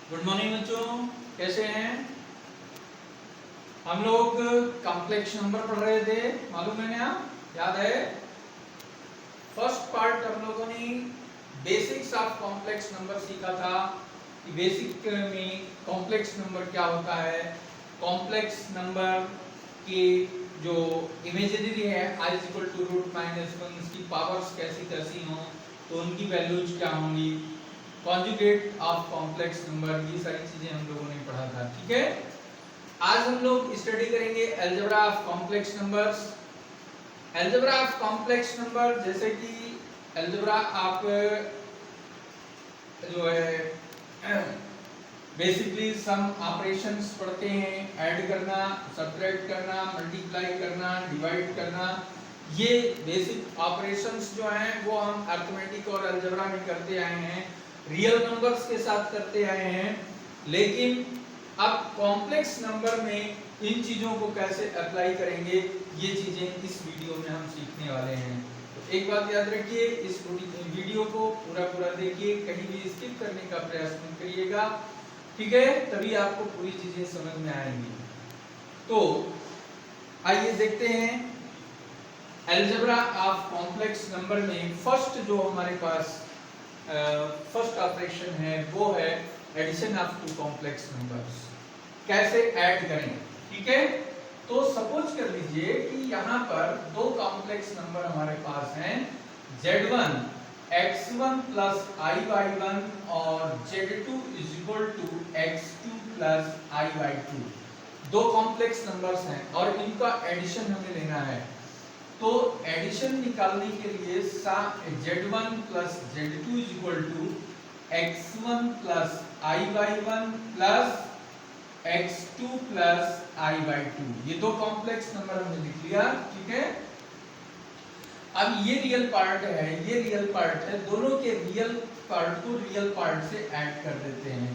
Good morning बच्चों, कैसे हैं? हम लोग कॉम्प्लेक्स नंबर पढ़ रहे थे, मालूम है ना? याद है? फर्स्ट पार्ट हम लोगों ने बेसिक्स ऑफ कॉम्प्लेक्स नंबर सीखा था कि बेसिक में कॉम्प्लेक्स नंबर क्या होता है, कॉम्प्लेक्स नंबर की जो इमेजिनरी है i equal to root minus one, उसकी पावर्स कैसी कैसी हों तो उनकी वैल्यूज क्या होंगी, कॉन्जुगेट ऑफ कॉम्प्लेक्स नंबर, ये सारी चीजें हम लोगों ने पढ़ा था। ठीक है, आज हम लोग स्टडी करेंगे algebra of complex numbers. Algebra of complex number जैसे कि अलजेब्रा आप जो है बेसिकली सम ऑपरेशंस पढ़ते हैं, ऐड करना, सब्ट्रैक्ट करना, मल्टीप्लाई करना, डिवाइड करना, ये बेसिक ऑपरेशंस जो हैं वो हम अरिथमेटिक और अलजेब्रा में करते आए हैं, रियल नंबर्स के साथ करते आए हैं। लेकिन अब कॉम्प्लेक्स नंबर में इन चीजों को कैसे अप्लाई करेंगे, ये चीजें इस वीडियो में हम सीखने वाले हैं। तो एक बात याद रखिए, इस वीडियो को पूरा देखिए, कहीं भी स्किप करने का प्रयास मत करिएगा, ठीक है? तभी आपको पूरी चीजें समझ में आएंगी। तो आइए देखते हैं अलजेब्रा ऑफ कॉम्प्लेक्स नंबर में फर्स्ट जो हमारे पास फर्स्ट ऑपरेशन है वो है addition of two complex numbers. कैसे ऐड करें, ठीक है? तो सपोज कर लीजिए कि यहाँ पर दो कॉम्प्लेक्स नंबर हमारे पास हैं, z1 x1 प्लस i/1 और z2 is equal to x2 plus i/2। दो कॉम्प्लेक्स नंबर्स हैं और इनका एडिशन हमें लेना है। तो एडिशन निकालने के लिए z1 plus z2 is equal to x1 plus i/1 plus x2 plus i/2। ये दो कॉम्प्लेक्स नंबर हमने लिख लिया, ठीक है? अब ये रियल पार्ट है, ये रियल पार्ट है, दोनों के रियल पार्ट को रियल पार्ट से ऐड कर देते हैं।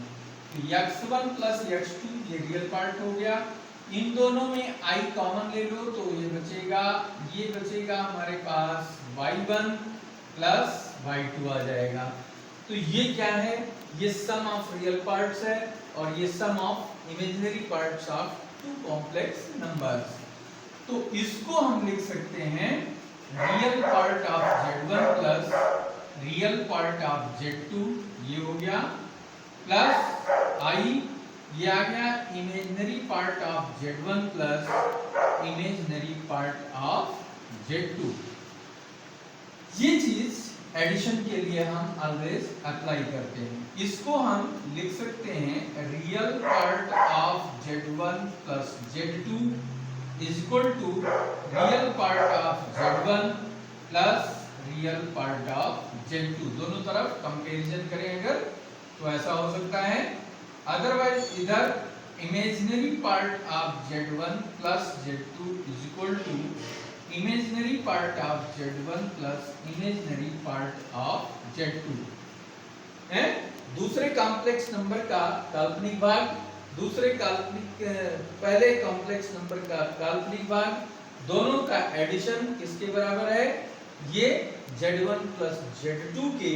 तो x1 प्लस x2 ये रियल पार्ट हो गया, इन दोनों में i कॉमन ले लो तो ये बचेगा हमारे पास y1 प्लस y2 आ जाएगा। तो ये क्या है? ये सम ऑफ रियल पार्ट्स है और ये sum of imaginary parts of two complex numbers. तो इसको हम लिख सकते हैं real part of z1 plus real part of z2, ये हो गया, प्लस i, ये आ गया imaginary part of z1 plus imaginary part of z2। ये चीज एडिशन के लिए हम ऑलवेज अप्लाई करते हैं। इसको हम लिख सकते हैं real part of z1 plus z2 is equal to real part of z1 plus real part of z2। दोनों तरफ कंपैरिजन करें अगर तो ऐसा हो सकता है, अदरवाइज इधर imaginary part of z1 plus z2 is equal to imaginary part of z1 plus imaginary part of z2 है। दूसरे कॉम्प्लेक्स नंबर का काल्पनिक भाग, दूसरे काल्पनिक पहले कॉम्प्लेक्स नंबर का काल्पनिक भाग, दोनों का एडिशन किसके बराबर है? ये z1 प्लस z2 के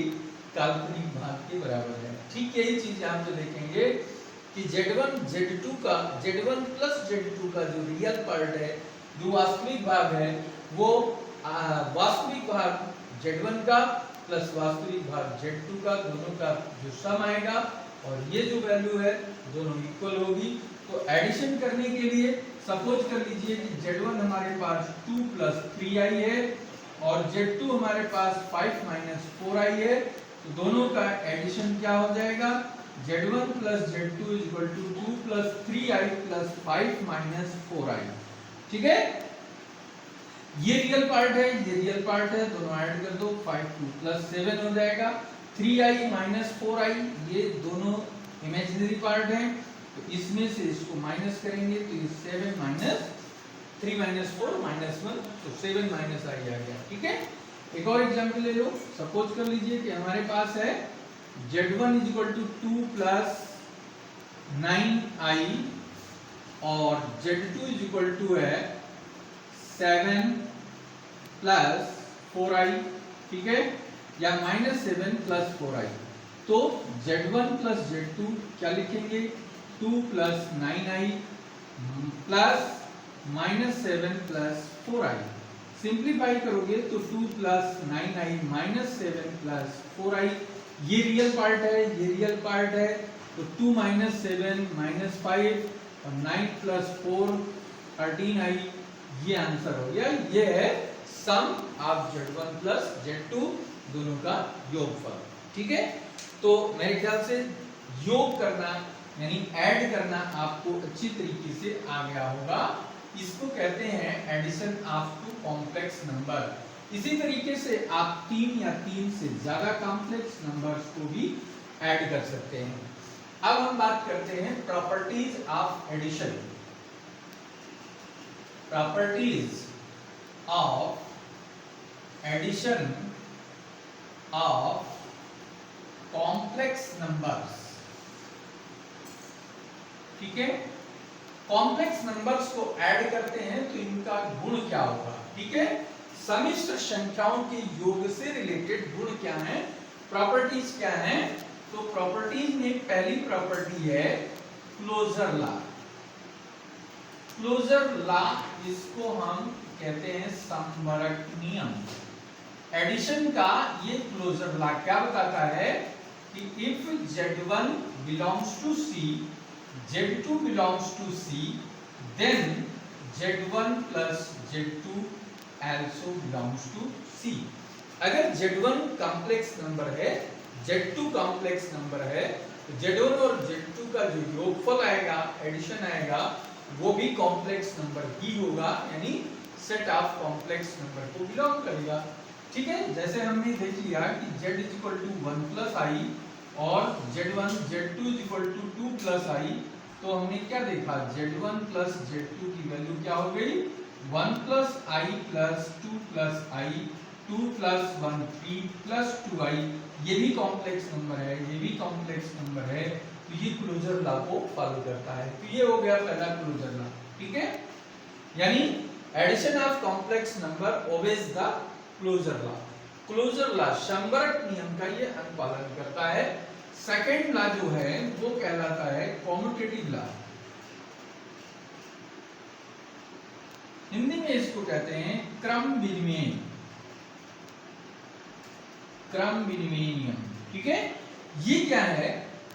काल्पनिक भाग के बराबर है। ठीक यही चीज आप जो देखेंगे कि z1 प्लस z2 का जो रियल पार्ट है, जो वास्तविक भाग है, वो वास्तविक भाग z1 का प्लस वास्तविक भाग z2 का, दोनों का जो सम आएगा और ये जो वैल्यू है दोनों इक्वल होगी। तो एडिशन करने के लिए सपोज कर लीजिए कि z1 हमारे पास 2 प्लस 3i है और z2 हमारे पास 5 माइनस 4i है। तो दोनों का एडिशन क्या हो जाएगा? z1 plus z2 is equal to 2 plus 3i plus 5 minus 4i, ठीक है? ये रियल पार्ट है, ये रियल पार्ट है, दोनों ऐड कर दो, 5 2 प्लस 7 हो जाएगा, 3i माइनस 4i, ये दोनों इमेजिनरी पार्ट हैं। तो इसमें से इसको माइनस करेंगे तो ये 7 माइनस 3 माइनस 4 माइनस 1, तो 7 माइनस i आ गया, ठीक है? एक और एग्जांपल ले लो, सपोज कर लीजिए कि हमारे पास है z1 is equal to 2 plus 9i और z2 इज इक्वल टू है 7 प्लस 4i, ठीक है? या माइनस 7 प्लस 4i। तो Z1 प्लस Z2 क्या लिखेंगे 2 plus 9i plus -7 plus 4i। Simplify करोगे तो 2 plus 9i minus 7 plus 4i, ये रियल पार्ट है, ये रियल पार्ट है, तो 2 माइनस 7 माइनस 5 और 9 प्लस 4 13i, ये आंसर हो गया। ये है सम ऑफ Z1 प्लस Z2 दोनों का योगफल। ठीक है, तो मेरे ख्याल से योग करना यानी ऐड करना आपको अच्छी तरीके से आ गया होगा। इसको कहते हैं addition of two complex number. इसी तरीके से आप 3 या 3 से ज्यादा कॉम्प्लेक्स नंबर्स को भी ऐड कर सकते हैं। अब हम बात करते हैं properties of addition. Properties of addition of complex numbers. ठीक है, कॉम्प्लेक्स नंबर्स को ऐड करते हैं तो इनका गुण क्या होगा। ठीक है, समिश्र संख्याओं के योग से रिलेटेड गुण क्या है, प्रॉपर्टीज क्या है। तो प्रॉपर्टीज में पहली प्रॉपर्टी है क्लोजर लॉ। क्लोजर लॉ, इसको हम कहते हैं संवरक नियम। एडिशन का ये क्लोजर लॉ क्या बताता है कि if Z1 belongs to C, Z2 belongs to C, then Z1 plus Z2 also belongs to C। अगर Z1 कॉम्प्लेक्स नंबर है, Z2 कॉम्प्लेक्स नंबर है, तो Z1 और Z2 का जो योगफल आएगा, एडिशन आएगा, वो भी कॉम्प्लेक्स नंबर ही होगा, यानी सेट ऑफ कॉम्प्लेक्स नंबर को बिलोंग करेगा। ठीक है, जैसे हमने देख लिया कि Z is equal to 1 plus i और Z1 Z2 is equal to 2 plus i, तो हमने क्या देखा Z1 प्लस Z2 की वैल्यू क्या हो गई 1 प्लस आई प्लस 2 प्लस आई, 2 प्लस 1 3 प्लस 2i। ये भी कॉम्प्लेक्स नंबर है, ये भी कॉम्प्लेक्स नंबर है, तो ये क्लोजर लॉ को फॉलो करता है। तो ये हो गया पहला क्लोजर लॉ। ठीक है, यानी addition of complex number obeys the closure law. Closure law संवरक नियम का ये अनुपालन करता है। सेकंड लॉ जो है वो कहलाता है कॉम्यूटेटिव लॉ। हिंदी में इसको कहते हैं क्रम विनिमय, क्रम विनिमय नियम। ठीक है, ये क्या है,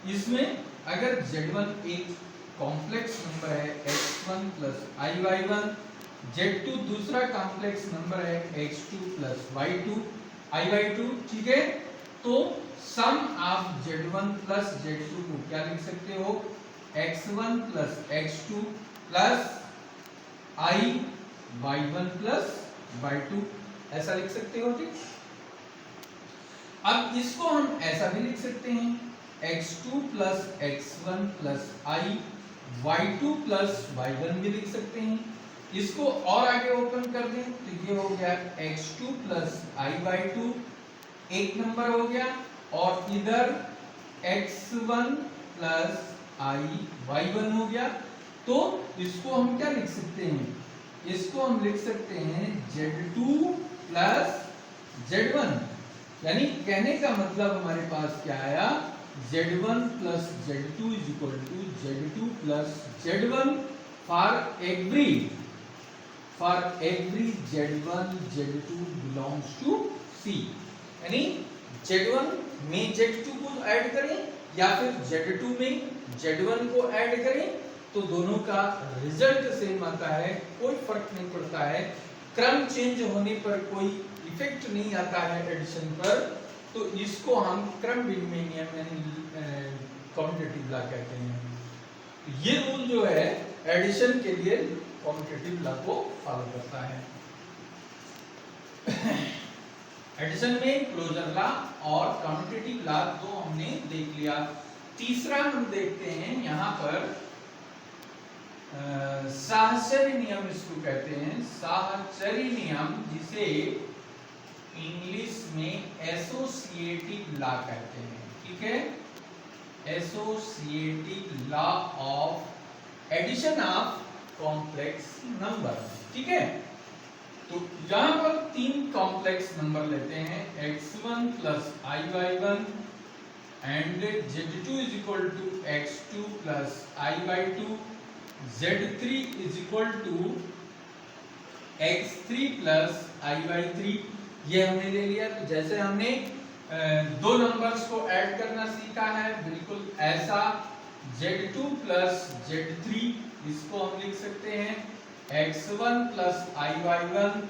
इसमें अगर Z1 एक कॉम्प्लेक्स नंबर है x1 प्लस iy1, Z2 दूसरा कॉम्प्लेक्स नंबर है x2 प्लस y2 iy2। ठीक है, तो सम ऑफ Z1 प्लस Z2 को क्या लिख सकते हो x1 plus x2 plus iy1 plus y2, ऐसा लिख सकते हो। ठीक, अब इसको हम ऐसा भी लिख सकते हैं x2 plus x1 plus i, y2 plus y1 भी लिख सकते हैं। इसको और आगे ओपन कर दें तो ये हो गया x2 प्लस i/2 एक नंबर हो गया, और इधर x1 प्लस i/1 हो गया। तो इसको हम क्या लिख सकते हैं, इसको हम लिख सकते हैं Z2 प्लस Z1, यानी कहने का मतलब हमारे पास क्या आया Z1 plus Z2 is equal to Z2 plus Z1 for every Z1 Z2 belongs to C। यानी Z1 में Z2 को ऐड करें या फिर Z2 में Z1 को ऐड करें तो दोनों का रिजल्ट सेम आता है, कोई फर्क नहीं पड़ता है, क्रम चेंज होने पर कोई इफेक्ट नहीं आता है एडिशन पर। तो इसको हम क्रम विनिमय नियम यानी कॉम्यूटेटिव लॉ कहते हैं। ये रूल जो है एडिशन के लिए कॉम्यूटेटिव लॉ को फॉलो करता है। एडिशन में क्लोजर लॉ और कम्यूटेटिव लॉ तो हमने देख लिया। तीसरा हम देखते हैं यहाँ पर साहचर्य नियम, इसको कहते हैं साहचर्य नियम, जिसे इंग्लिश में एसोसिएटिव लॉ कहते हैं। ठीक है, associative law of addition of complex number. ठीक है, तो यहां पर तीन कॉम्प्लेक्स नंबर लेते हैं x1 plus iy1, and z2 is equal to x2 plus i/2, z3 is equal to x3 plus i/3। ये हमने ले लिया। तो जैसे हमने दो नंबर्स को ऐड करना सीखा है, बिल्कुल ऐसा z2 प्लस z3, इसको हम लिख सकते हैं x1 प्लस i/1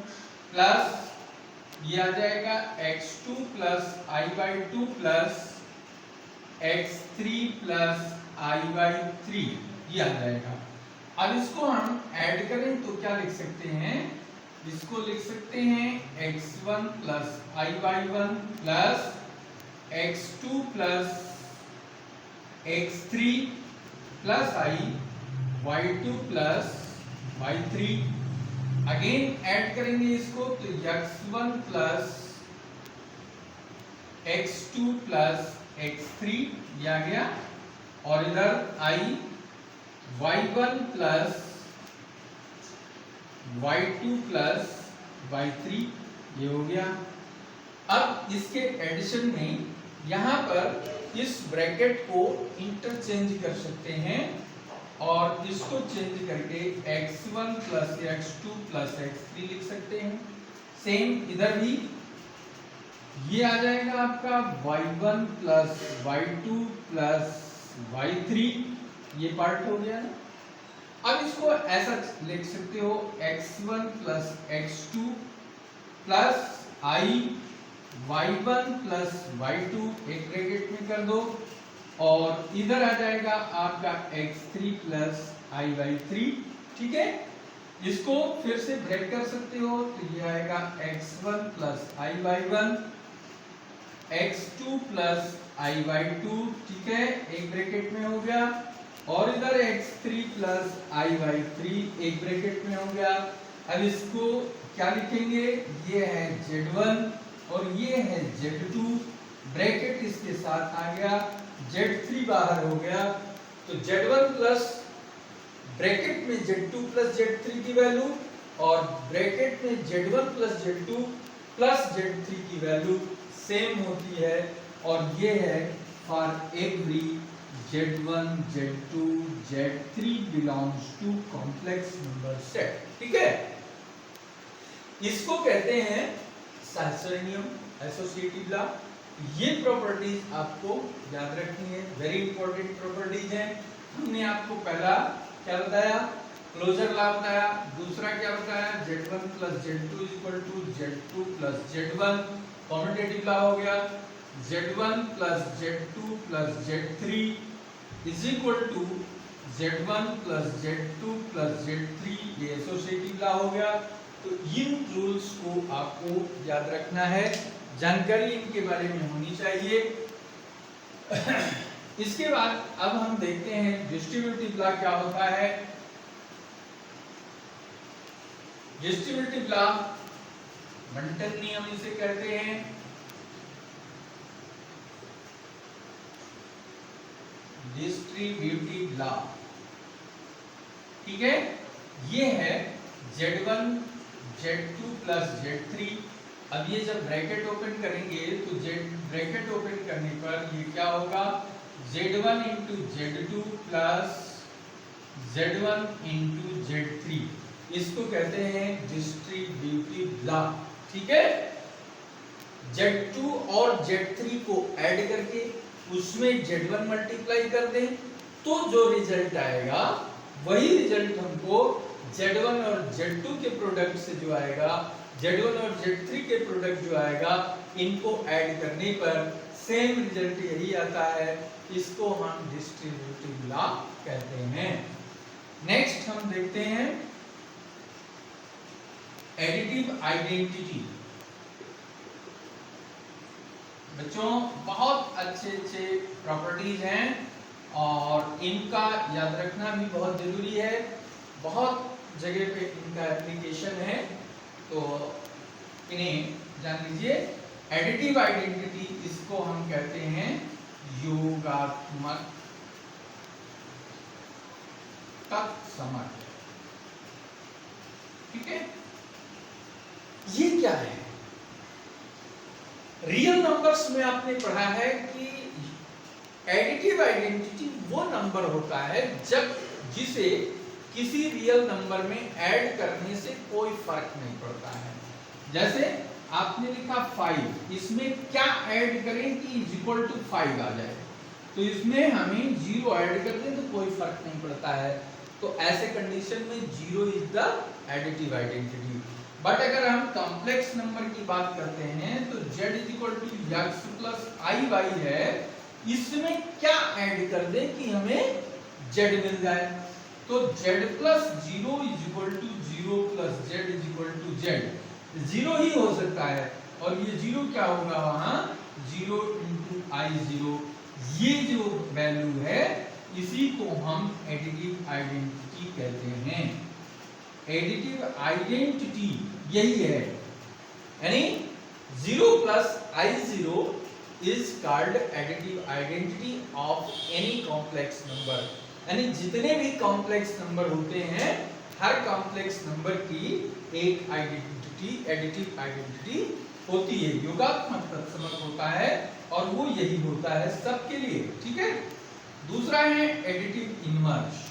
प्लस ये आ जाएगा x2 plus i/2 plus x3 plus i/3, ये आ जाएगा। अब इसको हम ऐड करें तो क्या लिख सकते हैं, इसको लिख सकते हैं x1 plus i/1 plus x2 plus x3 plus y2 plus y3। Again add करेंगे इसको तो x1 plus x2 plus x3, ये आ गया। और इधर y1 plus y2 plus y3, ये हो गया। अब इसके एडिशन में यहाँ पर इस ब्रैकेट को इंटरचेंज कर सकते हैं और इसको चेंज करके x1 plus x2 plus x3 लिख सकते हैं। सेम इधर भी ये आ जाएगा आपका y1 plus y2 plus y3, ये पार्ट हो गया ना। अब इसको ऐसा लिख सकते हो x1 plus x2 plus y1 plus y2, एक ब्रैकेट में कर दो, और इधर आ जाएगा आपका x3 प्लस i/3। ठीक है, इसको फिर से ब्रेक कर सकते हो तो ये आएगा x1 plus i/1, x2 plus i/2, ठीक है, एक ब्रैकेट में हो गया। और इधर x3 प्लस i/3, एक ब्रैकेट में हो गया। अब इसको क्या लिखेंगे, ये है z1 और ये है z2, ब्रैकेट इसके साथ आ गया, z3 बाहर हो गया। तो z1 प्लस ब्रैकेट में z2 प्लस z3 की वैल्यू और ब्रैकेट में z1 plus z2 plus z3 की वैल्यू सेम होती है। और ये है for every z1 z2 z3 belongs to complex number set. ठीक है, इसको कहते हैं सहस्र नियम, एसोसिएटिव लॉ। ये प्रॉपर्टीज आपको याद रखनी है, वेरी इंपॉर्टेंट प्रॉपर्टीज हैं। हमने आपको पहला क्या बताया, क्लोजर लॉ बताया। दूसरा क्या बताया, z1 plus z2 is equal to z2 plus z1, commutative law हो गया। z1 plus z2 plus z3 is equal to z1 plus z2 plus z3, ये एसोसिएटिव लॉ हो गया। तो इन रूल्स को आपको याद रखना है, जानकारी इनके बारे में होनी चाहिए। इसके बाद अब हम देखते हैं डिस्ट्रीब्यूटिव लॉ क्या होता है। डिस्ट्रीब्यूटिव लॉ मंटन नियम इसे कहते हैं। डिस्ट्रीब्यूटिव लॉ, ठीक है, ये है z1 z2 प्लस z3। अब ये जब ब्रैकेट ओपन करेंगे तो ब्रैकेट ओपन करने पर ये क्या होगा, z1 into z2 plus z1 into z3, इसको कहते हैं डिस्ट्रीब्यूटिव लॉ। ठीक है, z2 और z3 को ऐड करके उसमें z1 मल्टीप्लाई कर दें तो जो रिजल्ट आएगा वही रिजल्ट हमको z1 और z2 के प्रोडक्ट से जो आएगा, z1 और z3 के प्रोडक्ट जो आएगा, इनको ऐड करने पर सेम रिजल्ट यही आता है। इसको हम डिस्ट्रीब्यूटिव लॉ कहते हैं। नेक्स्ट हम देखते हैं एडिटिव आइडेंटिटी। बच्चों बहुत अच्छे अच्छे प्रॉपर्टीज हैं और इनका याद रखना भी बहुत जरूरी है। बहुत जगह पे इनका एप्लीकेशन है, तो इन्हें जान लीजिए। एडिटिव आइडेंटिटी, इसको हम कहते हैं योगात्मक तत्समक। ठीक है, ये क्या है? रियल नंबर्स में आपने पढ़ा है कि एडिटिव आइडेंटिटी वो नंबर होता है जिसे किसी रियल नंबर में ऐड करने से कोई फर्क नहीं पड़ता है। जैसे आपने लिखा 5, इसमें क्या ऐड करें कि इज इक्वल टू 5 आ जाए, तो इसमें हमें 0 ऐड कर दें तो कोई फर्क नहीं पड़ता है। तो ऐसे कंडीशन में 0 is the additive identity. But अगर हम कॉम्प्लेक्स नंबर की बात करते हैं तो z is equal to x plus iy है, इसमें क्या ऐड कर दें कि हमें z मिल जाए, तो z plus 0 is equal to 0 plus z is equal to z, 0 ही हो सकता है और ये 0 क्या होगा वहां 0 इंटू I0, ये जो वैल्यू है इसी को हम एडिटिव आइडेंटिटी कहते हैं। एडिटिव आइडेंटिटी यही है, यानी 0 plus I0 is called additive identity of any complex number. यानी जितने भी कॉम्प्लेक्स नंबर होते हैं हर कॉम्प्लेक्स नंबर की एक आइडेंटिटी एडिटिव आइडेंटिटी होती है, योगात्मक तत्समक होता है और वो यही होता है सबके लिए। ठीक है, दूसरा है एडिटिव इनवर्स।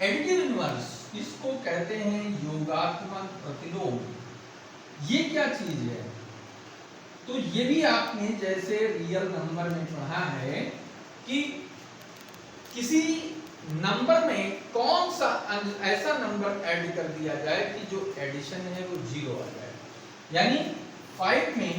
एडिटिव इनवर्स इसको कहते हैं योगात्मक प्रतिलोम। ये क्या चीज है, तो ये भी आपने जैसे रियल नंबर में पढ़ा है कि किसी नंबर में कौन सा ऐसा नंबर ऐड कर दिया जाए कि जो एडिशन है वो 0 आ जाए, यानी 5 में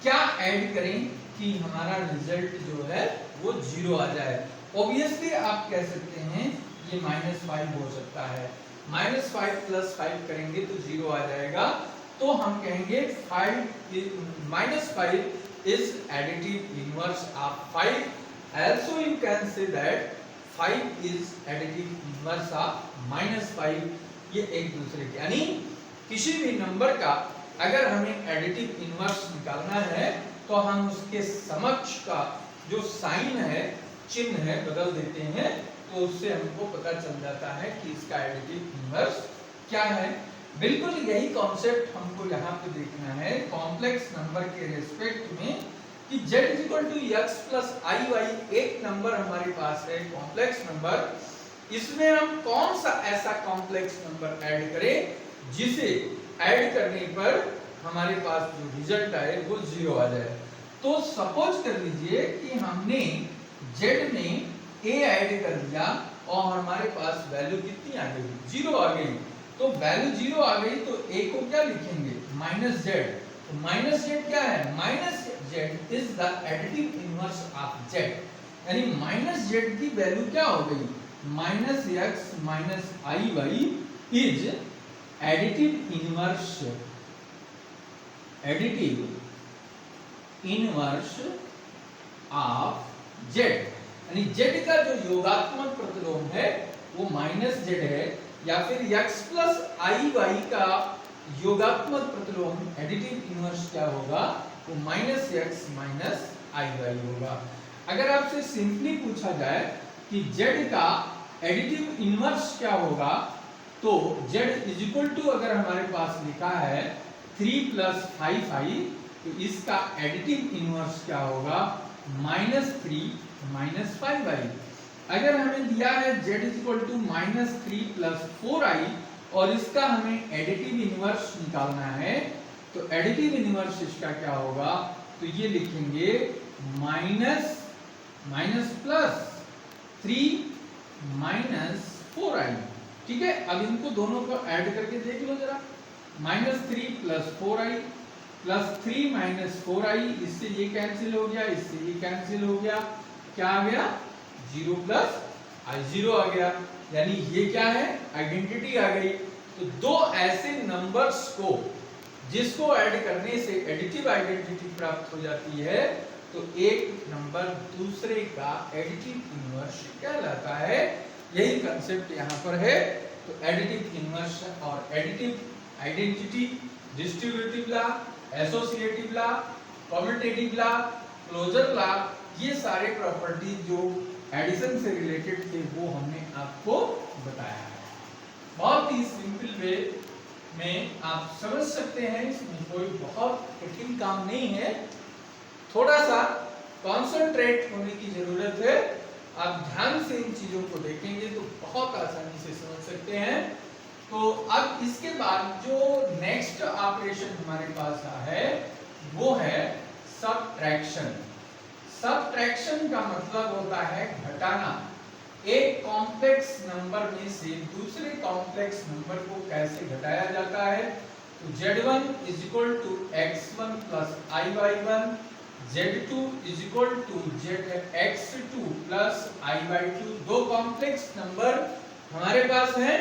क्या ऐड करें कि हमारा रिजल्ट जो है वो 0 आ जाए। ऑब्वियसली आप कह सकते हैं ये -5 हो सकता है, -5 प्लस 5 करेंगे तो 0 आ जाएगा, तो हम कहेंगे -5 is additive inverse of 5. Also you can say that 5 is additive inverse of -5. ये एक दूसरे के, यानी किसी भी नंबर का अगर हमें एडिटिव इनवर्स निकालना है तो हम उसके समक्ष का जो साइन है, चिन्ह है, बदल देते हैं, तो उससे हमको पता चल जाता है कि इसका एडिटिव इनवर्स क्या है। बिल्कुल यही कॉन्सेप्ट हमको यहाँ पे देखना है कॉम्प्लेक्स नंबर के रेस्पेक्ट में कि z is equal to x plus iy एक नंबर हमारे पास है कॉम्प्लेक्स नंबर, इसमें हम कौन सा ऐसा कॉम्प्लेक्स नंबर ऐड करें जिसे ऐड करने पर हमारे पास जो रिजल्ट आए वो 0 आ जाए। तो सपोज कर लीजिए कि हमने z में a ऐड कर दिया और हमारे पास वैल्यू कितनी आ गई, 0 आ गई, तो वैल्यू 0 आ गई तो a को क्या लिखेंगे -z, तो -z क्या है, -z is the additive inverse of z, यानी -z की वैल्यू क्या हो गई -x minus iy is additive inverse of z, यानी z का जो योगात्मक प्रतिलोम है वो -z है, या फिर x प्लस iy का योगात्मक प्रतिलोम एडिटिव इनवर्स क्या होगा, वो -x माइनस iy होगा। अगर आपसे सिंपली पूछा जाए कि z का एडिटिव इनवर्स क्या होगा, तो z इज इक्वल टू अगर हमारे पास लिखा है 3 प्लस 5i, तो इसका एडिटिव इनवर्स क्या होगा -3 माइनस 5i। अगर हमें दिया है z is equal to -3 plus 4i और इसका हमें एडिटिव इनवर्स निकालना है, तो एडिटिव इनवर्स इसका क्या होगा, तो ये लिखेंगे माइनस प्लस 3 माइनस 4i। ठीक है, अब इनको दोनों को ऐड करके देख लो जरा, -3 plus 4i plus 3 minus 4i, इससे ये कैंसिल हो गया, इससे ये कैंसिल हो गया, क्या आ गया 0 प्लस i0 आ गया, यानी ये क्या है आइडेंटिटी आ गई। तो दो ऐसे नंबर्स को जिसको ऐड करने से एडिटिव आइडेंटिटी प्राप्त हो जाती है, तो एक नंबर दूसरे का एडिटिव इनवर्स कहलाता है। यही कंसेप्ट यहाँ पर है। तो एडिटिव इनवर्स और additive identity, distributive law, associative law, commutative law, closure law, ये सारे प्रॉपर्टी जो एडिशन से रिलेटेड थे वो हमने आपको बताया है। बहुत ही सिंपल वे में आप समझ सकते हैं, इसमें कोई बहुत कठिन काम नहीं है। थोड़ा सा कॉन्सेंट्रेट होने की जरूरत है। आप ध्यान से इन चीजों को देखेंगे तो बहुत आसानी से समझ सकते हैं। तो अब इसके बाद जो नेक्स्ट ऑपरेशन हमारे पास है वो है सबट्रैक्शन। सबट्रैक्शन का मतलब होता है घटाना। एक कॉम्प्लेक्स नंबर में से दूसरे कॉम्प्लेक्स नंबर को कैसे घटाया जाता है। तो Z1 is equal to x1 plus iy1, Z2 is equal to zx2 plus iy2। दो कॉम्प्लेक्स नंबर हमारे पास हैं,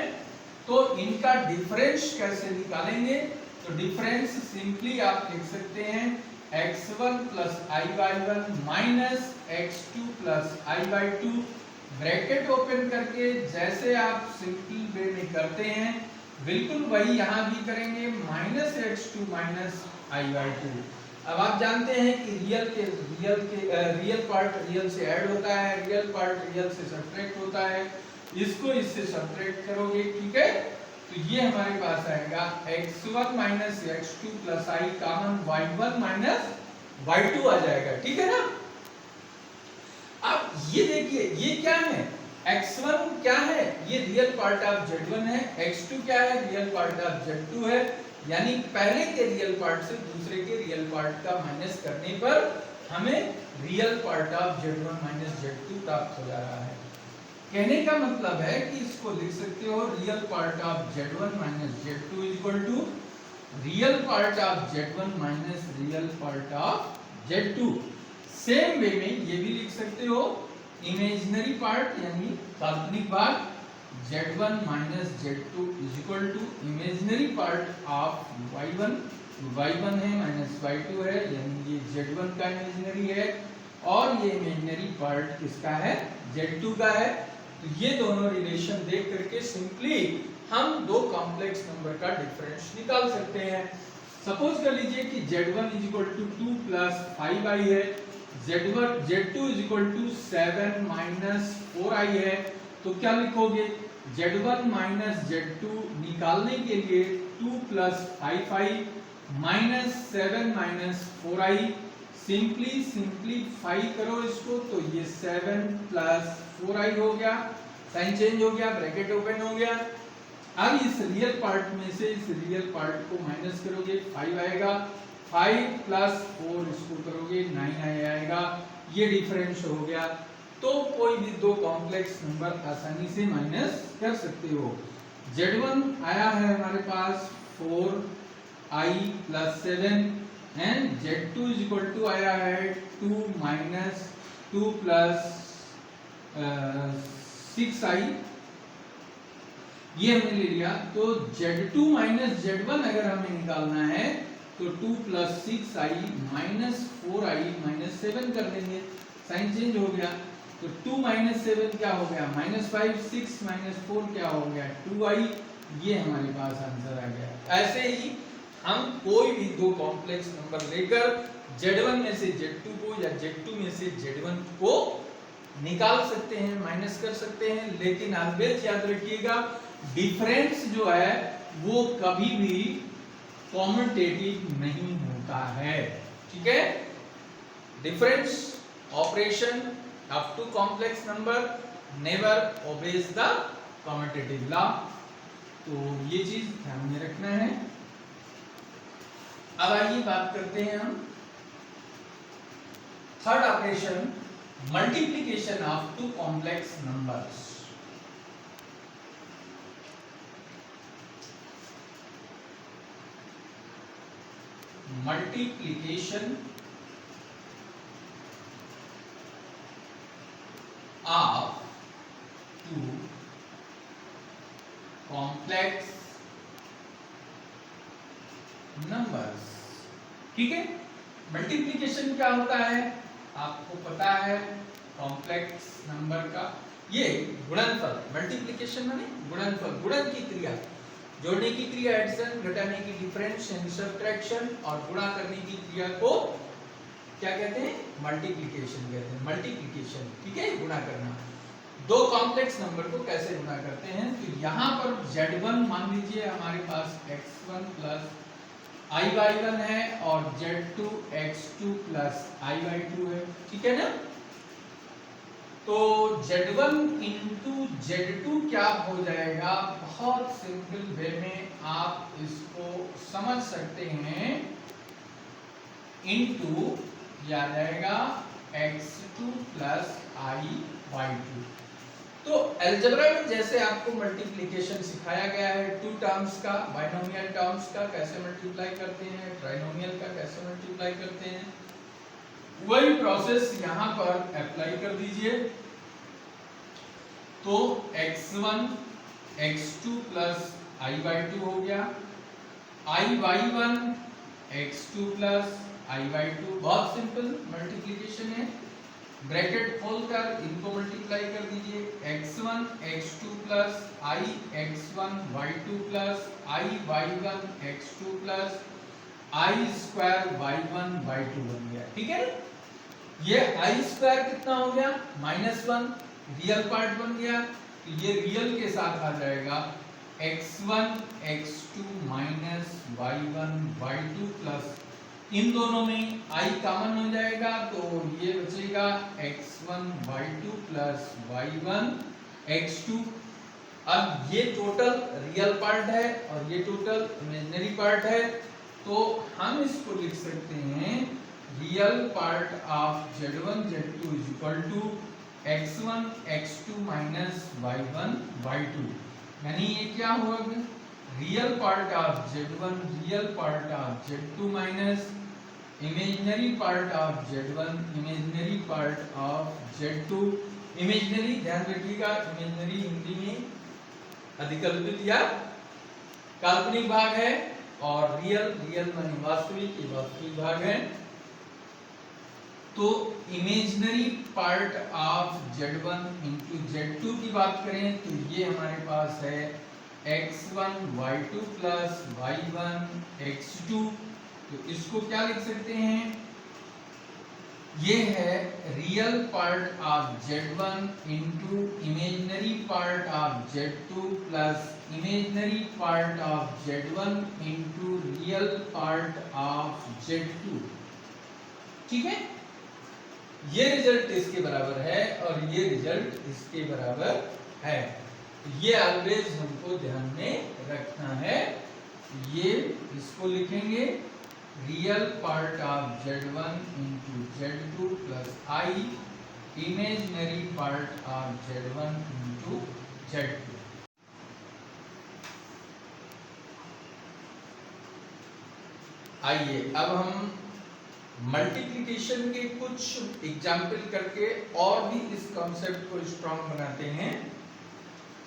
तो इनका डिफरेंस कैसे निकालेंगे। तो डिफरेंस सिंपली आप लिख सकते हैं x1 plus iy1 minus x2 plus iy2, bracket open करके जैसे आप सिंपल वे में करते हैं बिल्कुल वही यहाँ भी करेंगे, माइनस x2 माइनस iy2। अब आप जानते हैं कि रियल पार्ट रियल से ऐड होता है, रियल पार्ट रियल से सब्ट्रैक्ट होता है। इसको इससे सब्ट्रैक्ट करोगे, ठीक है। तो ये हमारे पास आएगा x1 minus x2 plus i common y1 minus y2 आ जाएगा, ठीक है ना। अब ये देखिए ये क्या है, x1 क्या है, ये रियल पार्ट ऑफ z1 है, x2 क्या है, रियल पार्ट ऑफ z2 है। यानी पहले के रियल पार्ट से दूसरे के रियल पार्ट का माइनस करने पर हमें real part of z1 minus z2 प्राप्त हो जा रहा है। कहने का मतलब है कि इसको लिख सकते हो real part of z1 minus z2 is equal to real part of z1 minus real part of z2। Same way में ये भी लिख सकते हो इमेजिनरी पार्ट यानी काल्पनिक भाग z1 minus z2 is equal to imaginary part of y1, y1 है माइनस y2 है, यानी ये z1 का इमेजिनरी है और ये इमेजिनरी पार्ट किसका है, z2 का है। तो ये दोनों रिलेशन देख करके सिंपली हम दो कॉम्प्लेक्स नंबर का डिफरेंस निकाल सकते हैं। सपोज कर लीजिए कि z1 is equal to 2 plus 5i है, Z2 is equal to 7 minus 4i है। तो क्या लिखोगे, Z1 माइनस Z2 निकालने के लिए 2 plus 5i minus 7 minus 4i, simplify करो इसको तो ये 7 प्लस 4i हो गया, साइन चेंज हो गया, ब्रैकेट ओपन हो गया। अब इस रियल पार्ट में से इस रियल पार्ट को माइनस करोगे 5 आएगा, 5 प्लस 4 इसको करोगे 9 आएगा, ये डिफरेंस हो गया। तो कोई भी दो कॉम्प्लेक्स नंबर आसानी से माइनस कर सकते हो। Z1 आया है हमारे पास 4i plus 7 and Z2 is equal to आया है 2 माइनस 2 प्लस 6i, ये हमने ले लिया। तो Z2 माइनस Z1 अगर हमें निकालना है तो 2 plus 6i minus 4i minus 7 कर देंगे, साइन चेंज हो गया। तो 2 माइनस 7 क्या हो गया, माइनस 5, 6 माइनस 4 क्या हो गया 2i, ये हमारे पास आंसर आ गया। ऐसे ही हम कोई भी दो कॉम्प्लेक्स नंबर लेकर Z1 में से Z2 को या Z2 में से Z1 को निकाल सकते हैं, माइनस कर सकते हैं। लेकिन ऑलवेज याद रखिएगा डिफरेंस जो है वो कभी भी कॉम्यूटेटिव नहीं होता है, ठीक है। Difference operation of two complex number never obeys the commutative law. तो ये चीज ध्यान में रखना है। अब आइए बात करते हैं हम third operation, multiplication of two complex numbers. Multiplication of two complex numbers, ठीक है। मल्टीप्लिकेशन क्या होता है आपको पता है, कॉम्प्लेक्स नंबर का ये गुणनफल, मल्टीप्लिकेशन माने गुणनफल, गुणन की क्रिया, जोड़ने की क्रिया एडिशन, घटाने की डिफरेंस यानी सब्ट्रैक्शन और गुणा करने की क्रिया को क्या कहते हैं, मल्टीप्लिकेशन कहते हैं। मल्टीप्लिकेशन, ठीक है, गुणा करना। दो कॉम्प्लेक्स नंबर को कैसे गुणा करते हैं, तो यहाँ पर Z1 मान लीजिए हमारे पास x1 plus i by one है और Z2 X2 plus i by to है, ठीक है ना। तो Z1 इंटू Z2 क्या हो जाएगा, बहुत सिंपल वे में आप इसको समझ सकते हैं, इंटू आ जाएगा X2 plus i by to. तो अलजेब्रा में जैसे आपको मल्टीप्लिकेशन सिखाया गया है टू टर्म्स का, बाइनोमियल टर्म्स का कैसे मल्टीप्लाई करते हैं, ट्राइनोमियल का कैसे मल्टीप्लाई करते हैं, वही प्रोसेस यहाँ पर अप्लाई कर दीजिए। तो x1 x2 plus i by two हो गया, i by one x2 plus i by two, बहुत सिंपल मल्टीप्लिकेशन है। ब्रैकेट खोलकर इनको मल्टीप्लाई कर दीजिए, x1 x2 plus i x1 y2 plus i y1 x2 plus i square y1 y2 बन गया, ठीक है। ये आई स्क्वायर कितना हो गया, -1, रियल पार्ट बन गया, तो ये रियल के साथ आ जाएगा x1 x2 minus y1 y2 plus, इन दोनों में i कॉमन हो जाएगा तो ये बचेगा x1 y2 plus y1 x2। अब ये टोटल रियल पार्ट है और ये टोटल इमेजिनरी पार्ट है, तो हम इसको लिख सकते हैं real part of z1 z2 is equal to x1 x2 minus y1 y2, यानी ये क्या होगा, real part of z1 real part of z2 minus imaginary part of z1 imaginary part of z2। Imaginary ध्यान रखिएगा, imaginary Hindi में अधिकल्पित या काल्पनिक भाग है, और रियल रियल माने वास्तविक, ये वास्तविक भाग है। तो imaginary part of z1 into z2 की बात करें तो ये हमारे पास है x1 y2 plus y1 x2, तो इसको क्या लिख सकते हैं, ये है real part of z1 into imaginary part of z2 plus imaginary part of z1 into real part of z2, ठीक है। ये रिजल्ट इसके बराबर है और ये रिजल्ट इसके बराबर है, ये ऑलवेज हमको ध्यान में रखना है। ये इसको लिखेंगे real part of z1 into z2 plus I imaginary part of z1 into z2। आइए अब हम मल्टीप्लिकेशन के कुछ एग्जाम्पल करके और भी इस कॉन्सेप्ट को स्ट्रॉन्ग बनाते हैं।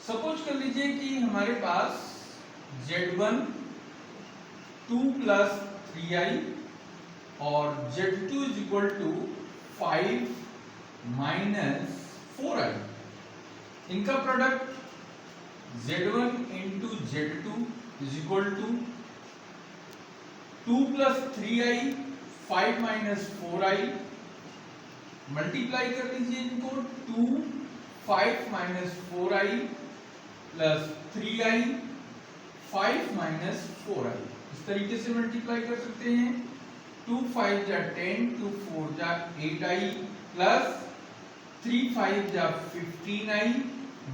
सपोज कर लीजिए कि हमारे पास z1 2 प्लस 3i और z2 is equal to 5 minus 4i, इनका product z1 into z2 is equal to 2 plus 3i 5 minus 4i, multiply कर लीजिए इनको, 2 5 minus 4i plus 3i 5 minus 4i, इस तरीके से मल्टीप्लाई कर सकते हैं। 2 5 जा 10, 2 4 जा 8i प्लस 3 5 जा 15i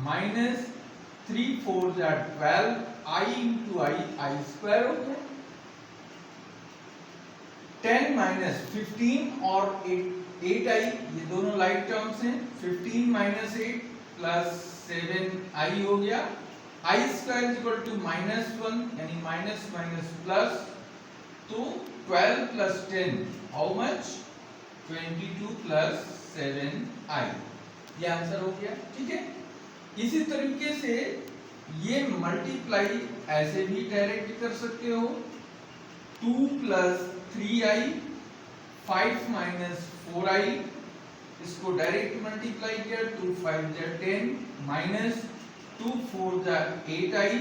माइनस 3 4 जा 12i इंटू आई स्क्वायर हो गया। 10 माइनस 15 और 8i, ये दोनों लाइक टर्म्स हैं, 15 माइनस 8 प्लस 7i हो गया। आई स्क्वायर इक्वल टू -1, यानी माइनस माइनस प्लस, तो 12 plus 10 how much, 22 plus 7i, ये आंसर हो गया, ठीक है। इसी तरीके से ये मल्टीप्लाई ऐसे भी डायरेक्ट कर सकते हो, 2 प्लस 3i 5 माइनस 4i, इसको डायरेक्ट मल्टीप्लाई किया, 2 5 जा 10 माइनस 2 4 जा 8i,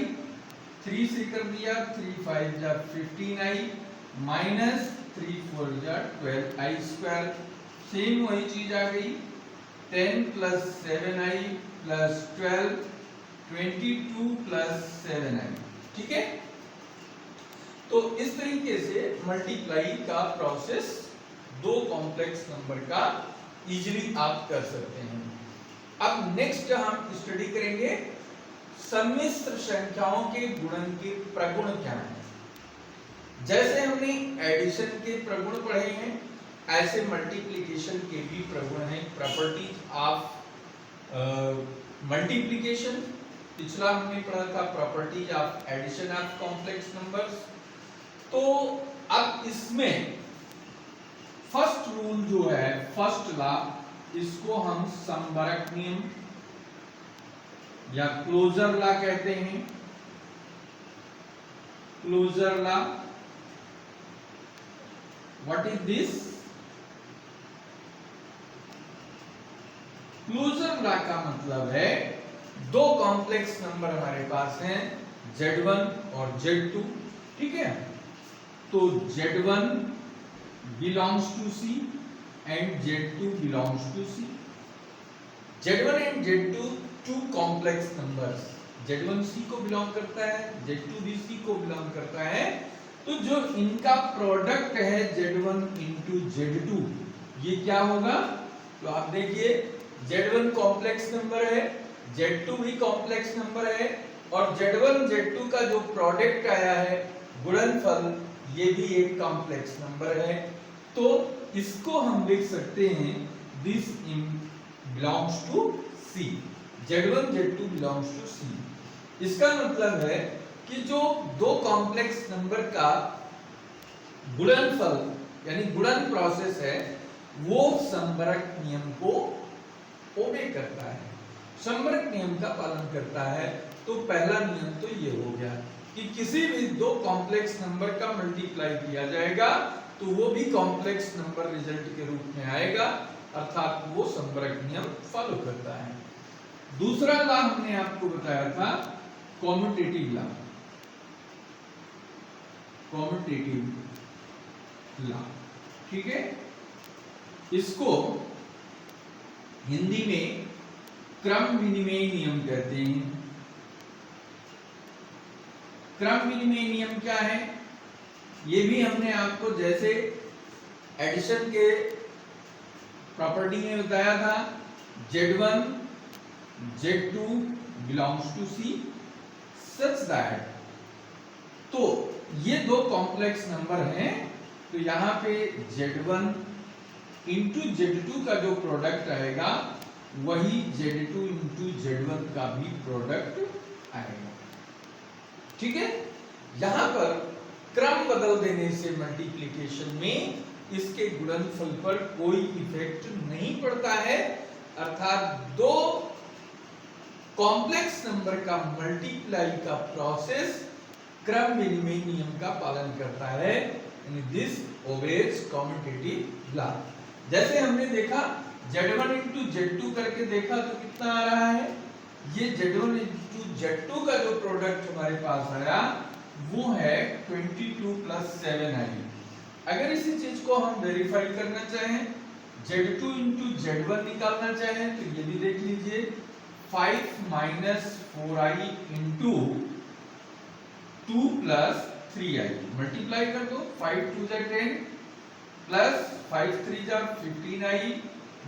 3 से कर दिया, 3 5 जा 15i माइनस 3 4 जा 12i स्क्वायर, सेम वही चीज आ गई। 10 plus 7i plus 12 22 plus 7i, ठीक है। तो इस तरीके से मल्टीप्लाई का प्रोसेस दो कॉम्प्लेक्स नंबर का इजीली आप कर सकते हैं। अब नेक्स्ट हम स्टडी करेंगे सम्मिश्र संख्याओं के गुणन के प्रगुण क्या हैं। जैसे हमने एडिशन के प्रगुण पढ़े हैं, ऐसे मल्टीप्लिकेशन के भी प्रगुण हैं, प्रॉपर्टीज ऑफ मल्टीप्लिकेशन। पिछला हमने पढ़ा था properties of addition of complex numbers. तो अब इसमें फर्स्ट रूल जो है, फर्स्ट लॉ, इसको हम संबरक नियम या क्लोजर लॉ कहते हैं। Closure law, what is this? Closure law का मतलब है दो कॉम्प्लेक्स नंबर हमारे पास हैं, Z1 और Z2, ठीक है। तो Z1 belongs to C and Z2 belongs to C. Z1 and Z2 two complex numbers. Z1 C को बिलोंग करता है, Z2 भी C को बिलोंग करता है। तो जो इनका प्रोडक्ट है Z1 into Z2, ये क्या होगा? तो आप देखिए Z1 कॉम्प्लेक्स नंबर है, Z2 भी कॉम्प्लेक्स नंबर है, और Z1 Z2 का जो प्रोडक्ट आया है गुणनफल, ये भी एक कॉम्प्लेक्स नंबर है। तो इसको हम लिख सकते हैं this belongs to C, Z1 Z2 belongs to C। इसका मतलब है कि जो दो कॉम्प्लेक्स नंबर का गुणनफल यानी गुणन प्रोसेस है, वो संबरक नियम को ओबे करता है, संबरक नियम का पालन करता है। तो पहला नियम तो ये हो गया कि किसी भी दो कॉम्प्लेक्स नंबर का मल्टीप्लाई किया जाएगा तो वो भी कॉम्प्लेक्स नंबर रिजल्ट के रूप में आएगा, अर्थात वो संबरक नियम फॉलो करता है। दूसरा लॉ हमने आपको बताया था कॉम्यूटेटिव लॉ, कॉम्यूटेटिव लॉ, ठीक है। इसको हिंदी में क्रम विनिमय नियम कहते हैं। क्रम विनिमय नियम क्या है? ये भी हमने आपको जैसे एडिशन के प्रॉपर्टी में बताया था, Z1 Z2 belongs to C such that, तो ये दो कॉम्प्लेक्स नंबर हैं, तो यहाँ पे Z1 इंटू Z2 का जो प्रोडक्ट आएगा वही Z2 इंटू Z1 का भी प्रोडक्ट आएगा, ठीक है। यहाँ पर क्रम बदल देने से मल्टीप्लिकेशन में इसके गुणनफल पर कोई इफेक्ट नहीं पड़ता है, अर्थात दो कॉम्प्लेक्स नंबर का मल्टीप्लाई का प्रोसेस क्रम विनिमय नियम का पालन करता है, दिस ओबेज कॉम्यूटेटिव लॉ। जैसे हमने देखा Z1 इंटू Z2 करके देखा तो कितना आ रहा है, ये Z1 इंटू Z2 का जो प्रोडक्ट हमारे पास आया वो है 22 प्लस 7 आई। अगर इसी चीज को हम वेरीफाई करना चाहें, Z2 इंटू Z1 निकालना चाहें, तो ये भी देख लीजिए 5 minus 4i into 2 plus 3i, multiply कर दो, 5 2 जा 10 प्लस 5 3 जा 15i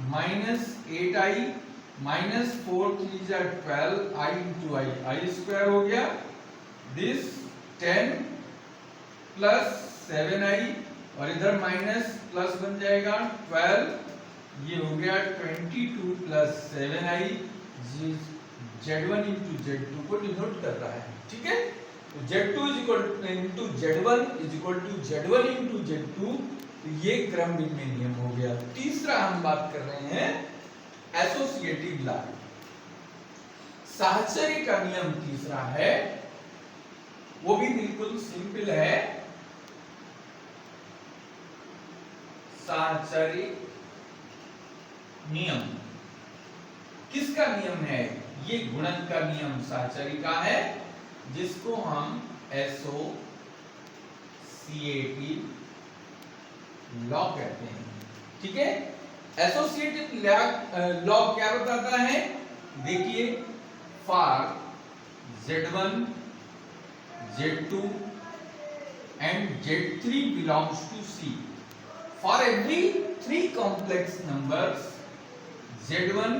माइनस 8i माइनस 4 3 जा 12 i इंटू i स्क्वायर हो गया, दिस 10 प्लस 7i और इधर माइनस प्लस बन जाएगा 12, ये हो गया 22 plus 7i, Z1 into Z2 को डिनोट कर रहा है, ठीक है। तो Z2 into Z1 is equal to Z1 into Z2, ये क्रम विनिमय नियम हो गया। तीसरा हम बात कर रहे हैं एसोसिएटिव लॉ, साहचर्य का नियम तीसरा है, वो भी बिल्कुल सिंपल है। साहचर्य नियम किसका नियम है? ये गुणन का नियम साहचर्य का है, जिसको हम एसोसिएटिव लॉ कहते हैं, ठीक है। एसोसिएटिव लॉ क्या बताता है? देखिए, for Z1 Z2 and Z3 belongs to C. For every 3 complex numbers, Z1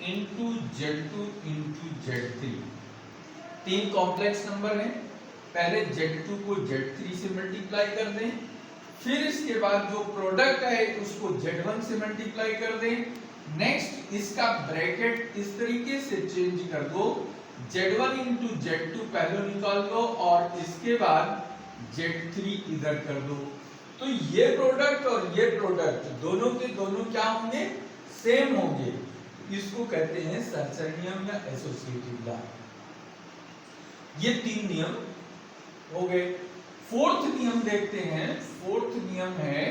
into Z2 into Z3, 3 complex number हैं, पहले Z2 को Z3 से मल्टीप्लाई कर दें, फिर इसके बाद जो प्रोडक्ट है उसको Z1 से मल्टीप्लाई कर दें, नेक्स्ट इसका ब्रैकेट इस तरीके से चेंज कर दो, Z1 इंटू Z2 पहले निकाल दो और इसके बाद Z3 इधर कर दो। तो ये प्रोडक्ट और ये प्रोडक्ट दोनों के दोनों क्या होंगे, सेम होंगे। इसको कहते हैं सहचर नियम या एसोसिएटिव लॉ। ये 3 नियम हो गए। फोर्थ नियम देखते हैं। फोर्थ नियम है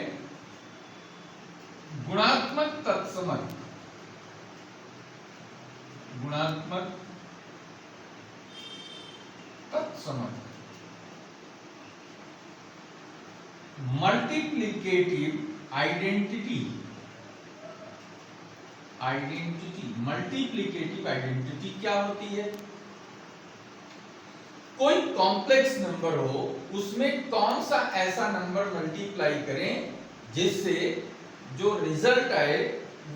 गुणात्मक तत्समक। गुणात्मक तत्समक, मल्टीप्लिकेटिव आइडेंटिटी। मल्टीप्लिकेटिव आइडेंटिटी क्या होती है? कोई कॉम्प्लेक्स नंबर हो, उसमें कौन सा ऐसा नंबर मल्टीप्लाई करें जिससे जो रिजल्ट आए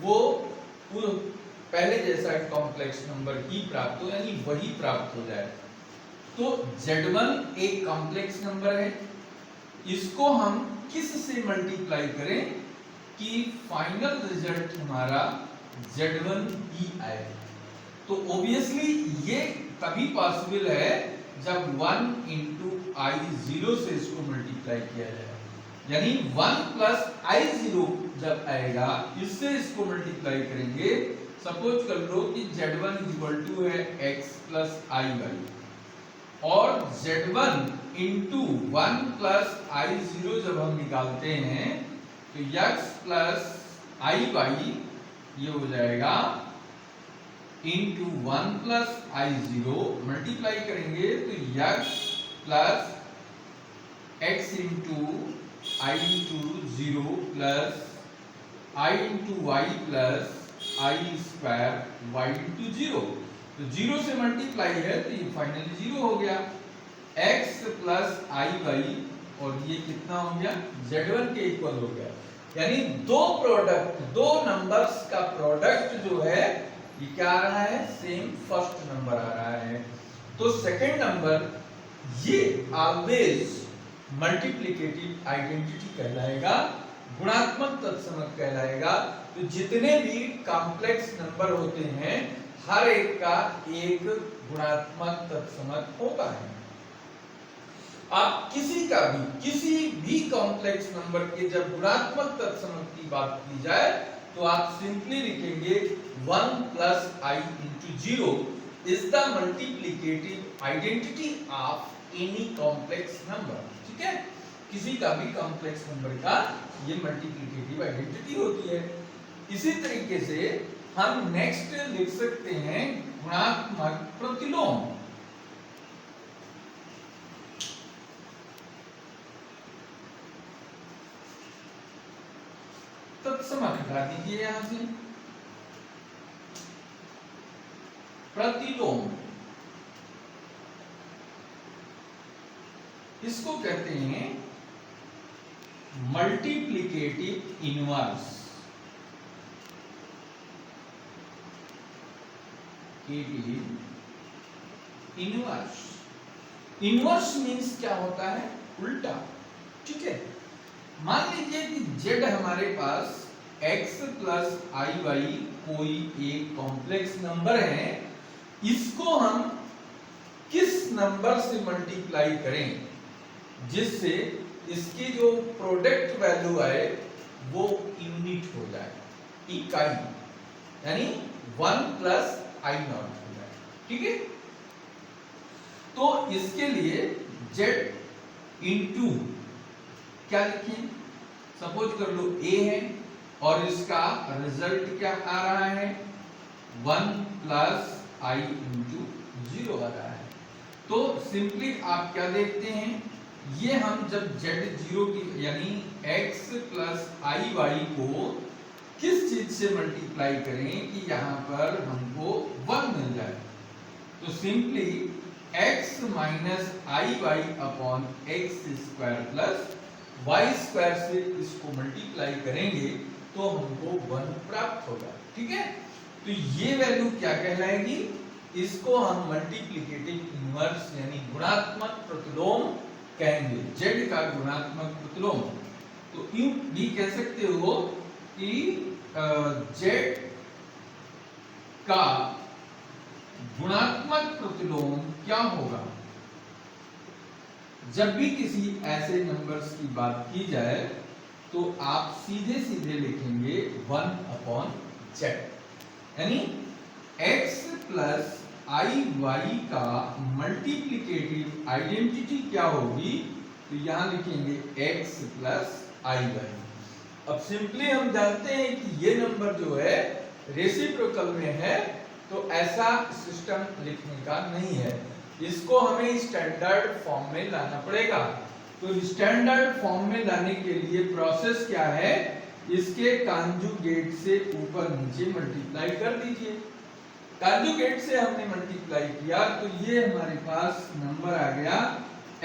वो पहले जैसा कॉम्प्लेक्स नंबर ही प्राप्त हो, यानी वही प्राप्त हो जाए। तो Z1 एक कॉम्प्लेक्स नंबर है, इसको हम किस से मल्टीप्लाई करें कि फाइनल रिजल्ट हमारा Z1 ही आए। तो ऑब्वियसली ये तभी पॉसिबल है जब 1 इंटू I0 से इसको मल्टीप्लाई किया जाए, यानी 1 प्लस I0 जब आएगा इससे इसको मल्टीप्लाई करेंगे। सपोज कर लो कि Z1 इक्वल टू है x प्लस I1 और Z1 इंटू 1 प्लस I0 जब हम निकालते हैं तो x प्लस I ये हो जाएगा इंटू 1 प्लस I0 मल्टीप्लाई करेंगे तो x plus x into I into 0 plus I into y plus I square y into 0। तो 0 से मल्टीप्लाई है तो ये फाइनली 0 हो गया। x प्लस I और ये कितना हो गया, Z1 के इक्वल हो गया। यानी दो नंबर्स का प्रोडक्ट जो है ये क्या आ रहा है, सेम फर्स्ट नंबर आ रहा है। तो सेकंड नंबर ये ऑलवेज मल्टीप्लिकेटिव आइडेंटिटी कहलाएगा, गुणात्मक तत्समक कहलाएगा। तो जितने भी कॉम्प्लेक्स नंबर होते हैं हर एक का एक गुणात्मक तत्समक होता है। आप किसी भी कॉम्प्लेक्स नंबर के जब गुणात्मक तत्समक की बात की जाए तो आप सिंपली लिखेंगे 1 plus I into 0 is the multiplicative identity of any complex number. ठीक है, किसी का भी कॉम्प्लेक्स नंबर का ये मल्टीप्लिकेटिव आइडेंटिटी होती है। इसी तरीके से हम नेक्स्ट लिख सकते हैं गुणात्मक प्रतिलोम। तत्समक हटा दीजिए यहां से, प्रतिलोम इसको कहते हैं multiplicative inverse. Inverse, inverse means क्या होता है, उल्टा। ठीक है, मान लीजिए कि z हमारे पास x प्लस I कोई एक कॉम्प्लेक्स नंबर है, इसको हम किस नंबर से मल्टीप्लाई करें जिससे इसकी जो प्रोडक्ट वैल्यू आए वो यूनिट हो जाए, इकाई, यानी 1 प्लस I नॉट हो जाए। ठीक है, तो इसके लिए z इंटू क्या लिखें, सपोज कर लो a है और इसका रिजल्ट क्या आ रहा है 1 प्लस I इंटू 0 आ रहा है। तो सिंपली आप क्या देखते हैं, ये हम जब z0 की यानी x प्लस I को किस चीज से मल्टीप्लाई करें कि यहां पर हमको 1 मिल जाए। तो simply x minus i y upon x square plus y square से इसको मल्टीप्लाई करेंगे तो हमको 1 प्राप्त होगा। ठीक है, तो ये वैल्यू क्या कहलाएगी, इसको हम मल्टीप्लिकेटिव इनवर्स यानी गुणात्मक प्रतिलोम कहेंगे, z का गुणात्मक प्रतिलोम। तो यूं भी कह सकते हो कि z का गुणात्मक प्रतिलोम क्या होगा। जब भी किसी ऐसे नंबर्स की बात की जाए तो आप सीधे सीधे लिखेंगे 1/z, यानी x प्लस आई वाई का मल्टीप्लिकेटिव आइडेंटिटी क्या होगी, तो यहां लिखेंगे x प्लस आई वाई। अब सिंपली हम जानते हैं कि ये नंबर जो है रेसिप्रोकल में है, तो ऐसा सिस्टम लिखने का नहीं है, इसको हमें स्टैंडर्ड फॉर्म में लाना पड़ेगा। तो स्टैंडर्ड फॉर्म में लाने के लिए प्रोसेस क्या है, इसके कांजुगेट से ऊपर नीचे मल्टीप्लाई कर दीजिए। कांजुगेट से हमने मल्टीप्लाई किया तो ये हमारे पास नंबर आ गया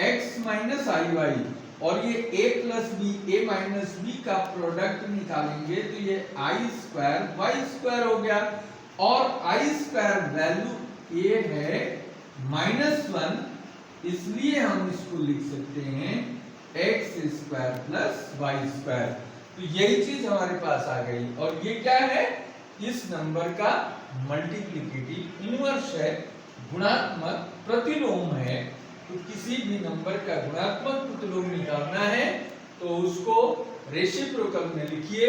x माइनस आई वाई, और ये a plus b, a minus b का प्रोडक्ट निकालेंगे तो ये आई स्क्वायर वाई स्क्वायर हो गया, और आई स्क्वायर वैल्यू a है -1, इसलिए हम इसको लिख सकते हैं x square plus y square. तो यही चीज हमारे पास आ गई, और ये क्या है, इस नंबर का मल्टीप्लिकेटिव इनवर्स है, गुणात्मक प्रतिलोम है। तो किसी भी नंबर का गुणात्मक प्रतिलोम निकालना है तो उसको रेसिप्रोकल में लिखिए,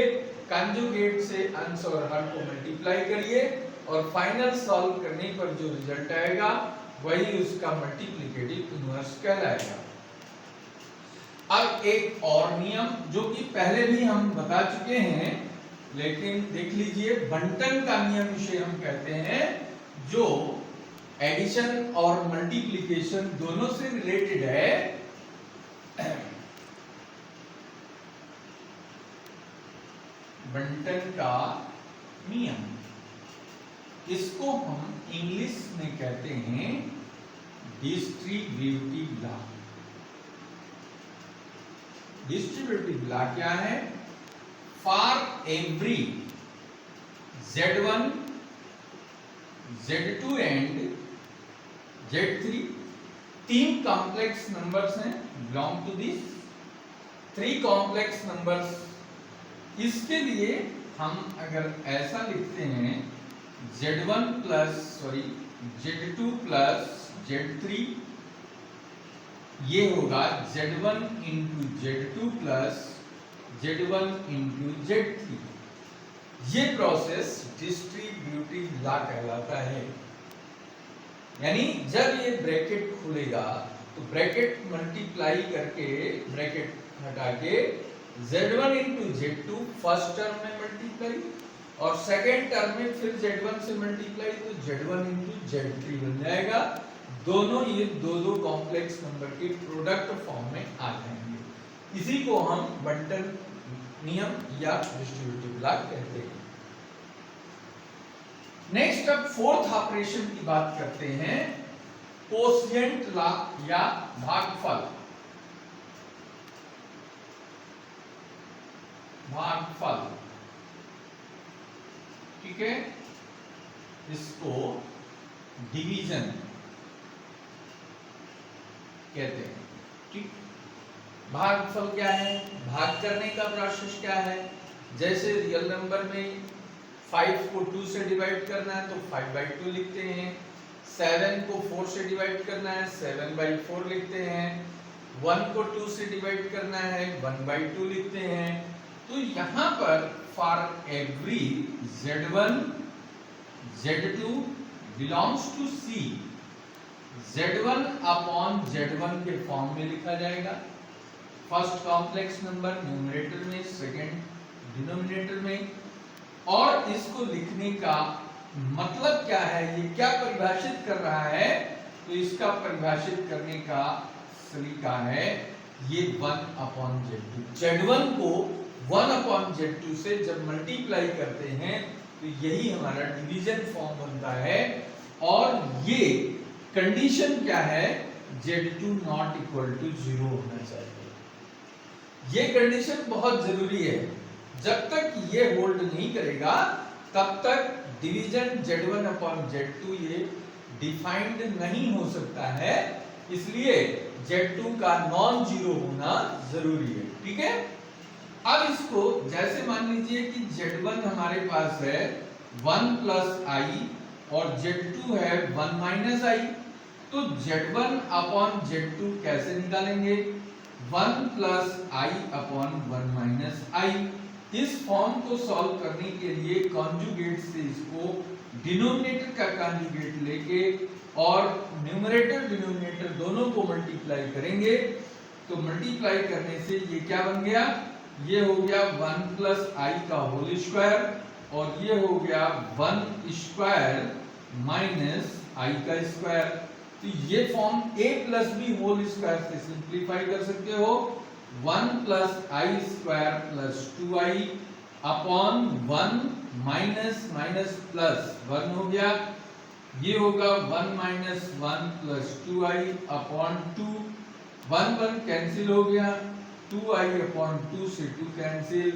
कांजुगेट से अंश और हर को मल्टीप्लाई करिए, और फाइनल सॉल्व करने पर जो रिजल्ट आएगा वही उसका मल्टीप्लिकेटिव इनवर्स कहलाएगा। अब एक और नियम जो कि पहले भी हम बता चुके हैं, लेकिन देख लीजिए, बंटन का नियम इसे हम कहते हैं, जो एडिशन और मल्टीप्लिकेशन दोनों से रिलेटेड है। बंटन का नियम, इसको हम इंग्लिश में कहते हैं डिस्ट्रीब्यूटिव लॉ। डिस्ट्रीब्यूटिव लॉ क्या है, for every z1 z2 and z3, तीन कॉम्प्लेक्स नंबर्स हैं, belong to this 3 complex numbers. इसके लिए हम अगर ऐसा लिखते हैं z1 plus z2 plus z3, ये होगा z1 into z2 plus z1 into z3। ये प्रोसेस डिस्ट्रीब्यूटिव लॉ कहलाता है, यानी जब ये ब्रैकेट खुलेगा तो ब्रैकेट मल्टीप्लाई करके, ब्रैकेट हटा के z1 into z2 first term में मल्टीप्लाई, और सेकेंड टर्म में फिर z1 से मल्टीप्लाई, तो z1 इंटू z3 बन जाएगा। दोनों ये दो कॉम्प्लेक्स नंबर के प्रोडक्ट फॉर्म में आ जाएंगे। इसी को हम बंटन नियम या डिस्ट्रीब्यूटिव लॉ कहते हैं। नेक्स्ट अब फोर्थ ऑपरेशन की बात करते हैं, कोशिएंट लॉ या भागफल। भागफल, ठीक है, इसको डिवीजन कहते हैं। ठीक, भागफल क्या है, भाग करने का प्रोसेस क्या है। जैसे रियल नंबर में 5 को 2 से डिवाइड करना है तो 5/2 लिखते हैं, 7 को 4 से डिवाइड करना है 7/4 लिखते हैं, 1 को 2 से डिवाइड करना है 1/2 लिखते हैं। तो यहाँ पर for every z1 z2 belongs to C, z1 upon z1 के फॉर्म में लिखा जाएगा, फर्स्ट कॉम्प्लेक्स नंबर न्यूमरेटर में, सेकंड डिनोमिनेटर में। और इसको लिखने का मतलब क्या है, ये क्या परिभाषित कर रहा है, तो इसका परिभाषित करने का सलीका है ये 1/z2। z1 को 1/z2 से जब मल्टीप्लाई करते हैं तो यही हमारा डिवीजन फॉर्म बनता है, और ये कंडीशन क्या है, Z2 नॉट इक्वल टू 0 होना चाहिए। ये कंडीशन बहुत जरूरी है। जब तक ये होल्ड नहीं करेगा तब तक डिवीजन Z1 अपॉन Z2 ये डिफाइंड नहीं हो सकता है, इसलिए Z2 का नॉन जीरो होना जरूरी है। ठीक है, अब इसको जैसे मान लीजिए कि Z1 हमारे पास है 1 प्लस आई और Z2 है 1 माइनस आई, तो Z1 अपॉन Z2 कैसे निकालेंगे, 1 प्लस आई अपॉन 1 माइनस आई। इस फॉर्म को सॉल्व करने के लिए कॉन्जुगेट से इसको डिनोमिनेटर का कॉन्जुगेट लेके और न्यूमरेटर डिनोमिनेटर दोनों को मल्टीप्लाई करेंगे, तो मल्टीप्लाई करने से ये क्या बन गया, ये हो गया 1 प्लस आई का होल स्क्वायर और ये हो गया 1 स्क्वायर माइनस आई का स्क्वायर। तो ये form a plus b whole square से सिंप्लीफाई कर सकते हो, 1 plus i square plus 2i upon 1 minus minus plus 1 हो गया, ये होगा 1 minus 1 plus 2i upon 2, 1 1 cancel हो गया, 2i अपॉन 2 से 2 कैंसिल,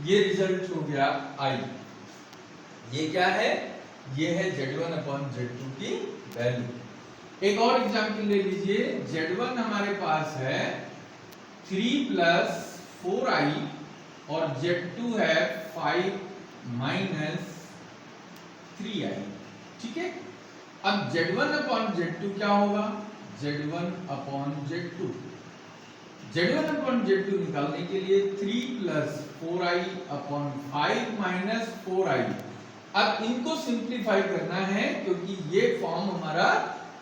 ये रिजल्ट हो गया i। ये क्या है, ये है Z1 अपॉन Z2 की वैल्यू। एक और एग्जांपल ले लीजिए, Z1 हमारे पास है 3 प्लस 4i और Z2 है 5 माइनस 3i। ठीक है, अब Z1 अपॉन Z2 क्या होगा, Z1 upon Z2, Z1 upon Z2 निकालने के लिए 3 plus 4i upon 5 minus 4i। अब इनको सिंप्लीफाई करना है क्योंकि ये फॉर्म हमारा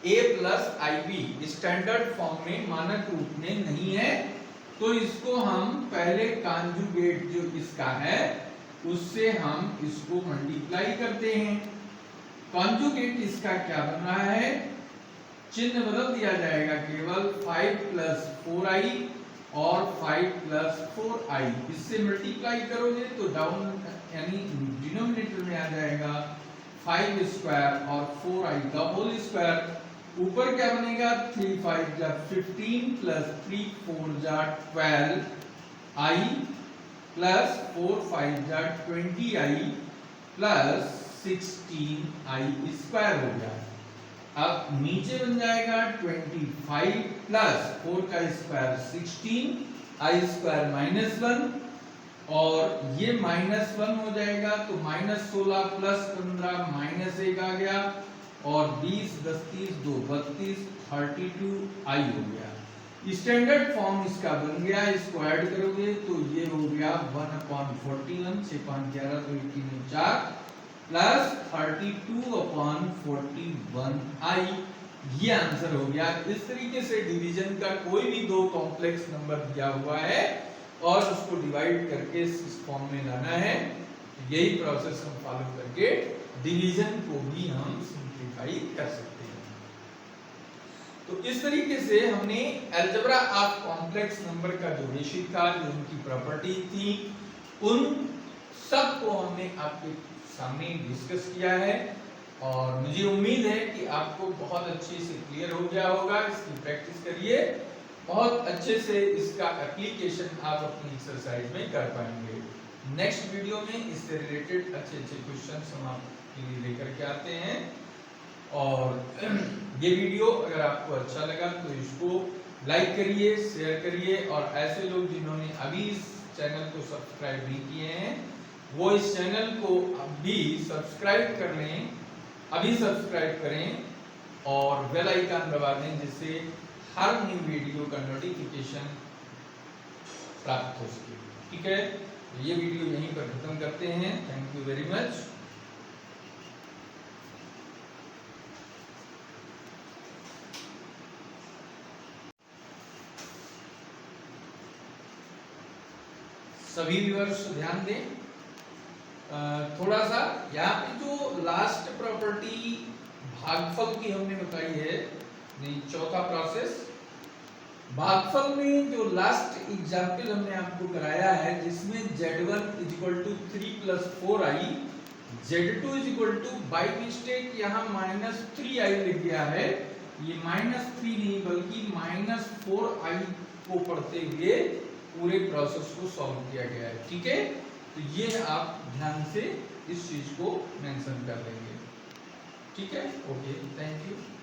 a plus IB standard form में मानक रूप में नहीं है, तो इसको हम पहले कॉन्जुगेट जो इसका है उससे हम इसको मल्टीप्लाई करते हैं। कॉन्जुगेट इसका क्या बन रहा है, चिन्ह बदल दिया जाएगा, केवल 5 प्लस 4i और 5 प्लस 4i, इससे मल्टीप्लाई करोगे तो डाउन यानी डिनोमिनेटर में आ जाएगा 5 स्क्वायर और 4i का होल स्क्वायर। ऊपर क्या बनेगा, 3 5 जा 15 प्लस 3 4 जा 12i प्लस 4 5 जा 20i प्लस 16i स्क्वायर हो गया। अब नीचे बन जाएगा 25 प्लस 4 का स्क्वायर 16 i स्क्वायर माइनस 1 और ये माइनस 1 हो जाएगा, तो माइनस 16 प्लस 15 माइनस 1 आ गया और 20 10 30 2 32 32i हो गया। स्टैंडर्ड फॉर्म इसका बन गया, इसको ऐड करोगे तो ये हो गया 1/41 6 5 11 तो 18 4 प्लस 32/41i, ये आंसर हो गया। इस तरीके से डिवीजन का कोई भी दो कॉम्प्लेक्स नंबर दिया हुआ है और उसको डिवाइड करके इस फॉर्म में लाना है, यही प्रोसेस हम फॉलो करके डिवीजन को भी हम सिंप्लीफाई कर सकते हैं। तो इस तरीके से हमने अलजेब्रा ऑफ कॉम्प्लेक्स नंबर का जो रेशियो था, जो उनकी प्रॉपर्टी थी, उन सब को हमने आपके सामने डिस्कस किया है और मुझे उम्मीद है कि आपको बहुत अच्छे से क्लियर हो गया होगा। इसकी प्रैक्टिस करिए, बहुत अच्छे से इसका एप्लीकेशन आप अपनी एक्सरसाइज में कर पाएंगे। नेक्स्ट वीडियो में इससे रिलेटेड अच्छे अच्छे क्वेश्चंस हम आपके लिए लेकर के आते हैं और ये वीडियो अगर आपको अच्छा लगा तो इसको लाइक करिए, शेयर करिए और ऐसे लोग जिन्होंने अभी इस चैनल को सब्सक्राइब नहीं किए हैं वो इस चैनल को अभी सब्सक्राइब कर लें, अभी सब्सक्राइब करें और बेल आइकन दबा दें जिससे हर न्यू वीडियो का नोटिफिकेशन प्राप्त हो सके। ठीक है, तो ये वीडियो यहीं पर खत्म करते हैं। Thank you very much. सभी व्यूअर्स ध्यान दें, थोड़ा सा यहाँ पे जो लास्ट प्रॉपर्टी भागफल की हमने बताई है, नहीं चौथा प्रोसेस भागफल में जो लास्ट एग्जाम्पल हमने आपको कराया है जिसमें Z1 = 3 + 4i, Z2 = by mistake यहाँ -3i लिख गया है, ये -3 नहीं बल्कि -4i को पढ़ते हुए पूरे प्रोसेस को सॉल्व किया गया है। ठीक है, तो ये आप ध्यान से इस चीज को मेंशन कर लेंगे। ठीक है, ओके, थैंक यू।